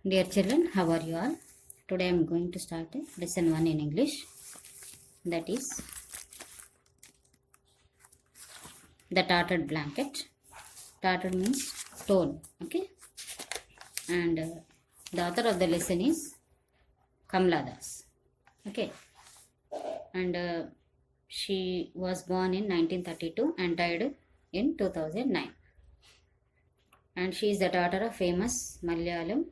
Dear children, how are you all? Today I am going to start lesson 1 in English. That is the tarted blanket. Tarted means torn. Okay. And the author of the lesson is Kamala Das. Okay. And she was born in 1932 and died in 2009. And she is the daughter of famous Malayalam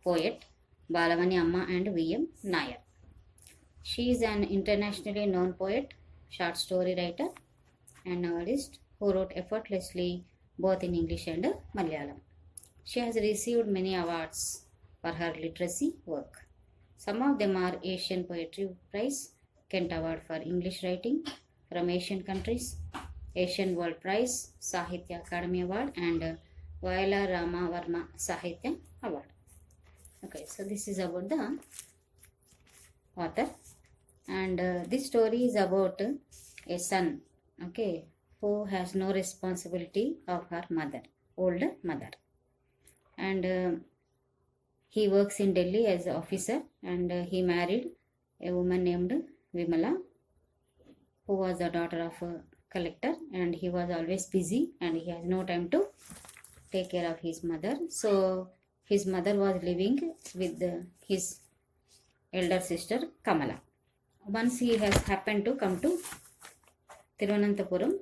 poet Balavani Amma and V.M. Nair. She is an internationally known poet, short story writer, and novelist who wrote effortlessly both in English and Malayalam. She has received many awards for her literacy work. Some of them are Asian Poetry Prize, Kent Award for English Writing from Asian countries, Asian World Prize, Sahitya Academy Award, and Vaila Rama Varma Sahitya Award. Okay, so this is about the author, and this story is about a son, okay, who has no responsibility of her mother, old mother, and he works in Delhi as an officer, and he married a woman named Vimala, who was the daughter of a collector, and he was always busy and he has no time to take care of his mother. So his mother was living with his elder sister Kamala. Once he has happened to come to Thiruvananthapuram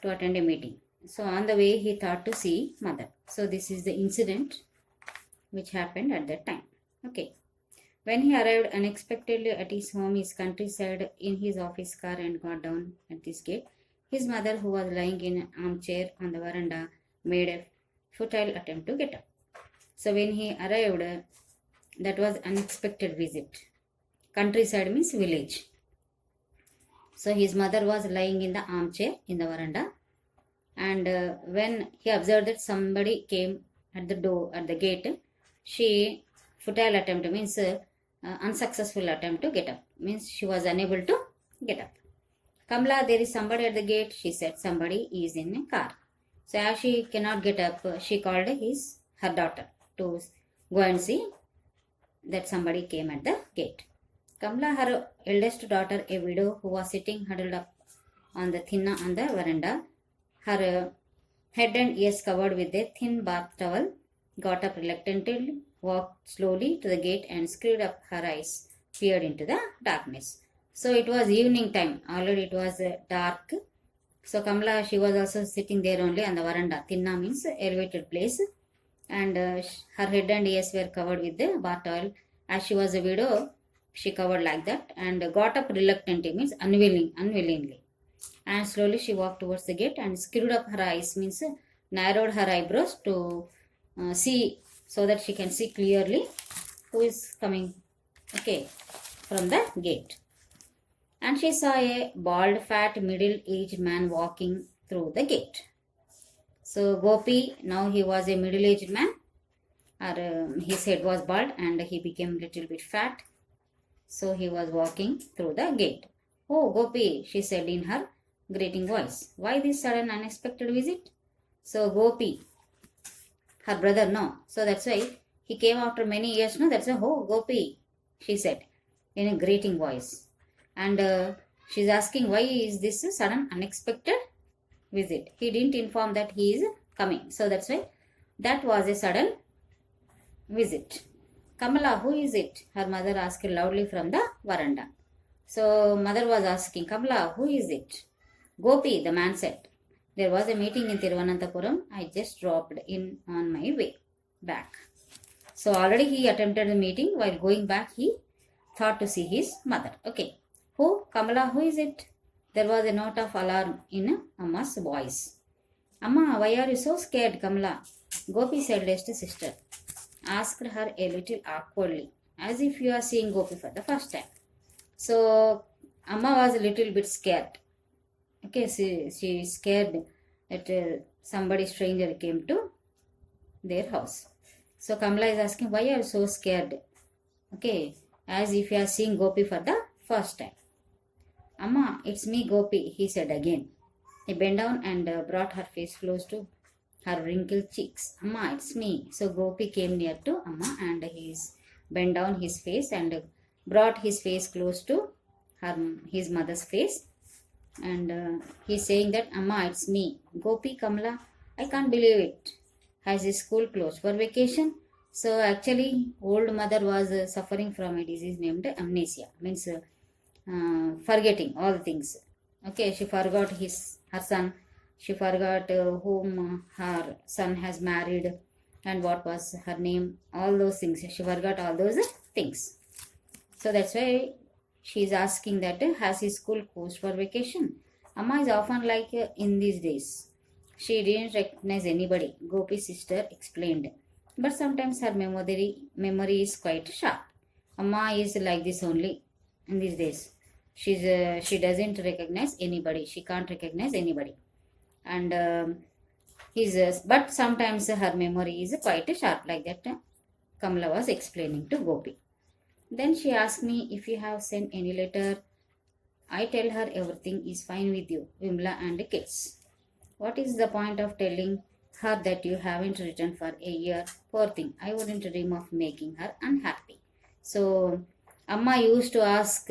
to attend a meeting. So on the way he thought to see mother. So this is the incident which happened at that time. Okay. When he arrived unexpectedly at his home, his countryside, in his office car and got down at this gate, his mother, who was lying in an armchair on the veranda, made a futile attempt to get up. So when he arrived, that was unexpected visit. Countryside means village. So his mother was lying in the armchair in the veranda, and when he observed that somebody came at the door, at the gate, she futile attempt means unsuccessful attempt to get up, means she was unable to get up. Kamala, there is somebody at the gate, she said. Somebody is in a car. So as she cannot get up, she called her daughter to go and see that somebody came at the gate. Kamala, her eldest daughter, a widow who was sitting huddled up on the thinna on the veranda, her head and ears covered with a thin bath towel, got up reluctantly, walked slowly to the gate and screwed up her eyes, peered into the darkness. So it was evening time, already it was dark. So Kamala, she was also sitting there only on the veranda. Thinna means elevated place, and her head and ears were covered with the bath towel. As she was a widow, she covered like that and got up reluctantly, means unwillingly. And slowly she walked towards the gate and screwed up her eyes, means narrowed her eyebrows to see, so that she can see clearly who is coming, okay, from the gate. And she saw a bald, fat, middle-aged man walking through the gate. So Gopi, now he was a middle-aged man, or his head was bald and he became a little bit fat. So he was walking through the gate. Oh, Gopi, she said in her greeting voice. Why this sudden unexpected visit? So Gopi, her brother, no. So that's why he came after many years, no. That's why, oh, Gopi, she said in a greeting voice. And she's asking, why is this a sudden unexpected visit? He didn't inform that he is coming. So that's why that was a sudden visit. Kamala, who is it? Her mother asked loudly from the veranda. So mother was asking, Kamala, who is it? Gopi, the man said. There was a meeting in Thiruvananthapuram. I just dropped in on my way back. So already he attempted the meeting. While going back, he thought to see his mother. Okay. Who? Kamala, who is it? There was a note of alarm in Amma's voice. Amma, why are you so scared, Kamala? Gopi's eldest sister asked her a little awkwardly, as if you are seeing Gopi for the first time. So Amma was a little bit scared. Okay, she is scared that somebody stranger came to their house. So Kamala is asking, why are you so scared? Okay, as if you are seeing Gopi for the first time. Amma, it's me, Gopi, he said again. He bent down and brought her face close to her wrinkled cheeks. Amma, it's me. So Gopi came near to Amma and he's bent down his face and brought his face close to his mother's face. And he's saying that, Amma, it's me. Gopi, Kamala, I can't believe it. Has his school closed for vacation? So actually, old mother was suffering from a disease named amnesia. Means forgetting all things. Okay, she forgot her son. She forgot whom her son has married and what was her name. All those things. She forgot all those things. So that's why she is asking that has his school closed for vacation? Amma is often like in these days. She didn't recognize anybody, Gopi's sister explained. But sometimes her memory is quite sharp. Amma is like this only in these days. She doesn't recognize anybody. She can't recognize anybody. And but sometimes her memory is quite sharp, like that Kamala was explaining to Gopi. Then she asked me if you have sent any letter. I tell her everything is fine with you, Vimla and the kids. What is the point of telling her that you haven't written for a year? Poor thing, I wouldn't dream of making her unhappy. So Amma used to ask,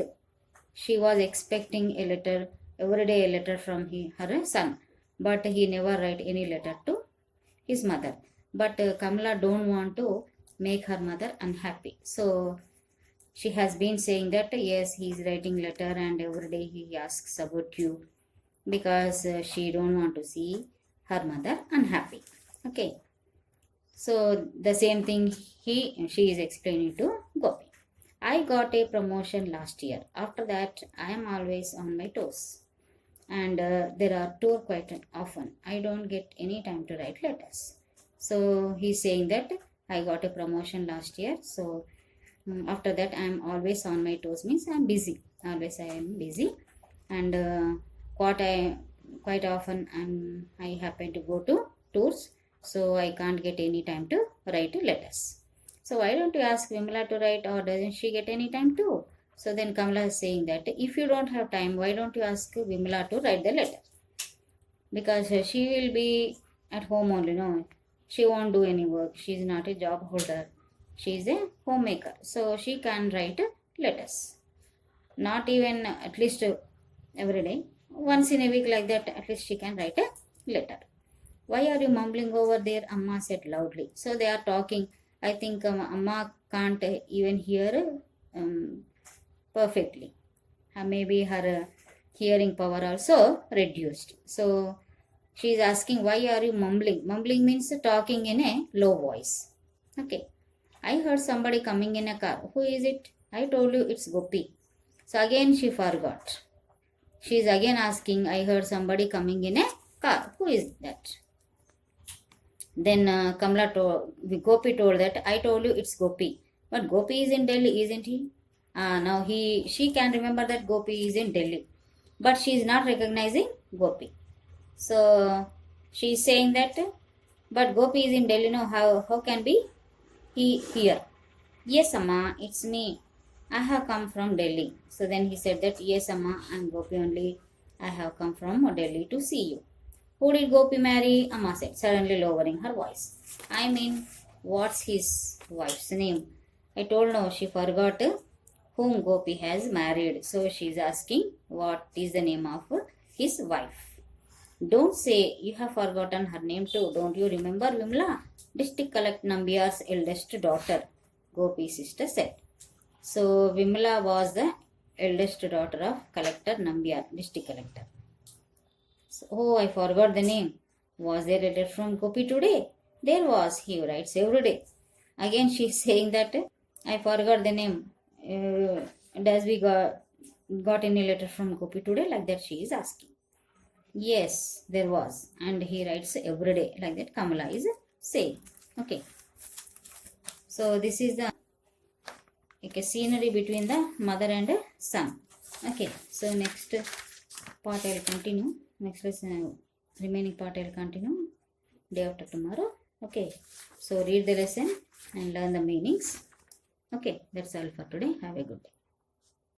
she was expecting a letter, every day a letter from her son, but he never write any letter to his mother. But Kamala don't want to make her mother unhappy. So she has been saying that yes, he is writing letter and every day he asks about you, because she don't want to see her mother unhappy. Okay, so the same thing she is explaining to Gopi. I got a promotion last year. After that, I am always on my toes, and there are tour quite often. I don't get any time to write letters. So he's saying that I got a promotion last year, so after that I am always on my toes, means I am busy. Always I am busy, and quite often I happen to go to tours, so I can't get any time to write letters. So why don't you ask Vimla to write, or doesn't she get any time too? So then Kamala is saying that if you don't have time, why don't you ask Vimla to write the letter? Because she will be at home only, no? She won't do any work. She is not a job holder. She is a homemaker. So she can write letters. Not even at least every day. Once in a week like that, at least she can write a letter. Why are you mumbling over there? Amma said loudly. So they are talking. I think Amma can't even hear perfectly. Maybe her hearing power also reduced. So she is asking, why are you mumbling? Mumbling means talking in a low voice. Okay. I heard somebody coming in a car. Who is it? I told you it's Gopi. So again she forgot. She is again asking, I heard somebody coming in a car. Who is that? Then Gopi told that, I told you it's Gopi. But Gopi is in Delhi, isn't he? Now she can remember that Gopi is in Delhi. But she is not recognizing Gopi. So she is saying that, but Gopi is in Delhi, no, how can be he here? Yes, Amma, it's me. I have come from Delhi. So then he said that, yes, Amma, I'm Gopi only. I have come from Delhi to see you. Who did Gopi marry? Amma said, suddenly lowering her voice. I mean, what's his wife's name? I told no, she forgot whom Gopi has married. So she is asking, what is the name of his wife? Don't say you have forgotten her name too. Don't you remember Vimla? District Collector Nambiar's eldest daughter, Gopi's sister said. So Vimla was the eldest daughter of Collector Nambiar, district collector. So, oh, I forgot the name. Was there a letter from Gopi today? There was, he writes every day. Again she is saying that I forgot the name. Does we got any letter from Gopi today? Like that she is asking. Yes, there was. And he writes every day. Like that Kamala is saying. Okay. So this is the scenery between the mother and son. Okay. So next part I will continue. Next lesson, remaining part I will continue day after tomorrow. Okay. So read the lesson and learn the meanings. Okay. That's all for today. Have a good day.